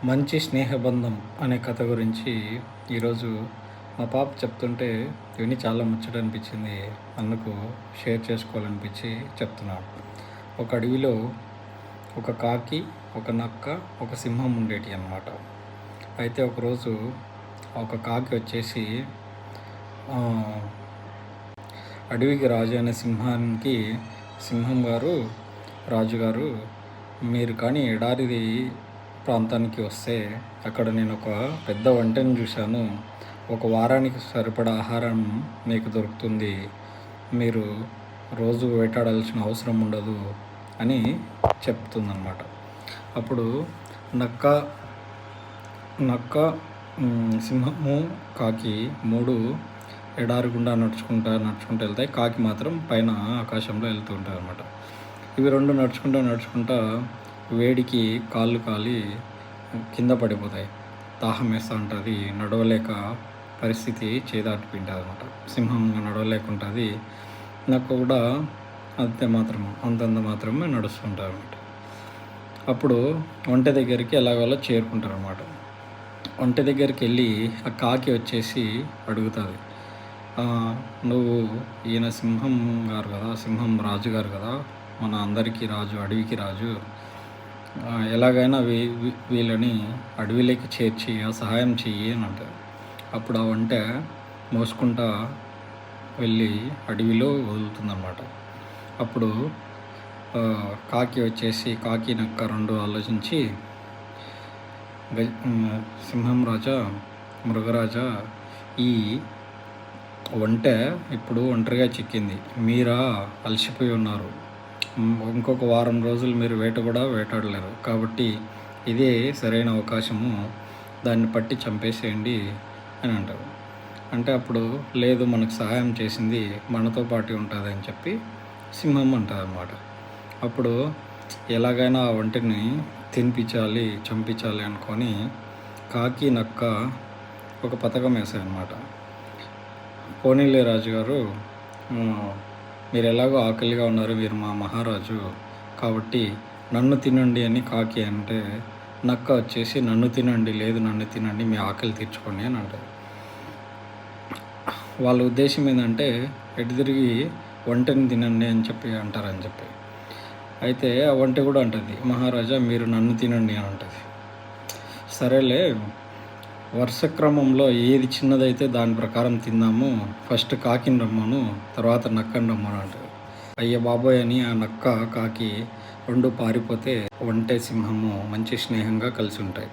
మంచి స్నేహబంధం అనే కథ గురించి ఈరోజు మా పాప చెప్తుంటే విని చాలా ముచ్చట అనిపించింది. అందుకు షేర్ చేసుకోవాలనిపించి చెప్తున్నాను. ఒక అడవిలో ఒక కాకి, ఒక నక్క, ఒక సింహం ఉండేటి అన్నమాట. అయితే ఒకరోజు ఒక కాకి వచ్చేసి అడవికి రాజు అనే సింహం గారు, రాజుగారు, మీరు కానీ ఎడారి ప్రాంతానికి వస్తే అక్కడ నేను ఒక పెద్ద వంటను చూశాను. ఒక వారానికి సరిపడా ఆహారం మీకు దొరుకుతుంది. మీరు రోజు వేటాడాల్సిన అవసరం ఉండదు అని చెప్తుందన్నమాట. అప్పుడు నక్క సింహము, కాకి మూడు ఎడారి గుండా నడుచుకుంటూ వెళ్తాయి. కాకి మాత్రం పైన ఆకాశంలో వెళ్తూ ఉంటాయి అన్నమాట. ఇవి రెండు నడుచుకుంటా వేడికి కాళ్ళు కాలి కింద పడిపోతాయి. దాహం వేస్తూ ఉంటుంది. నడవలేక పరిస్థితి చేదాటిపోయింటుంది అనమాట. సింహంగా నడవలేకుంటుంది. నాకు కూడా అంతంత మాత్రమే నడుస్తుంటారు అనమాట. అప్పుడు ఒంటె దగ్గరికి ఎలాగోలా చేరుకుంటారు అనమాట. ఒంటె దగ్గరికి వెళ్ళి ఆ కాకి వచ్చేసి అడుగుతుంది, నువ్వు ఈయన సింహం రాజుగారు కదా, మన అందరికీ రాజు, అడవికి రాజు, ఎలాగైనా వీళ్ళని అడవిలోకి చేర్చి ఆ సహాయం చెయ్యి అని అంటారు. అప్పుడు ఆ వంటె మోసుకుంటా వెళ్ళి అడవిలో వదులుతుందన్నమాట. అప్పుడు కాకి నక్క రెండు ఆలోచించి, సింహం రాజా, మృగరాజా, ఈ వంటె ఇప్పుడు ఒంటరిగా చిక్కింది. మీరా అలసిపోయి ఉన్నారు. ఇంకొక వారం రోజులు మీరు వేట కూడా వేటాడలేరు. కాబట్టి ఇదే సరైన అవకాశము, దాన్ని పట్టి చంపేసేయండి అని అంటారు. అంటే అప్పుడు లేదు, మనకు సహాయం చేసింది మనతో పాటు ఉంటుంది అని చెప్పి సింహం అంటుంది అన్నమాట. అప్పుడు ఎలాగైనా ఆ ఒంటిని చంపించాలి అనుకొని కాకి నక్క ఒక పథకం వేసాయన్నమాట. పోనీలే రాజుగారు, మీరు ఎలాగో ఆకలిగా ఉన్నారు, మీరు మా మహారాజు, కాబట్టి నన్ను తినండి అని కాకి అంటే, నక్క వచ్చేసి నన్ను తినండి, లేదు నన్ను తినండి, మీ ఆకలి తీర్చుకోండి అని అంటారు. వాళ్ళ ఉద్దేశం ఏంటంటే ఎటు తిరిగి ఒంటెని తినండి అని చెప్పి. అయితే ఆ ఒంటె కూడా అంటుంది, మహారాజా మీరు నన్ను తినండి అని అంటుంది. సరేలే, వరుస క్రమంలో ఏది చిన్నదైతే దాని ప్రకారం తిందాము, ఫస్ట్ కాకిని రమ్మను, తర్వాత నక్కని రమ్మను అంటారు. అయ్య బాబోయ్ అని ఆ నక్క కాకి రెండు పారిపోతే ఒంటె సింహము మంచి స్నేహంగా కలిసి ఉంటాయి.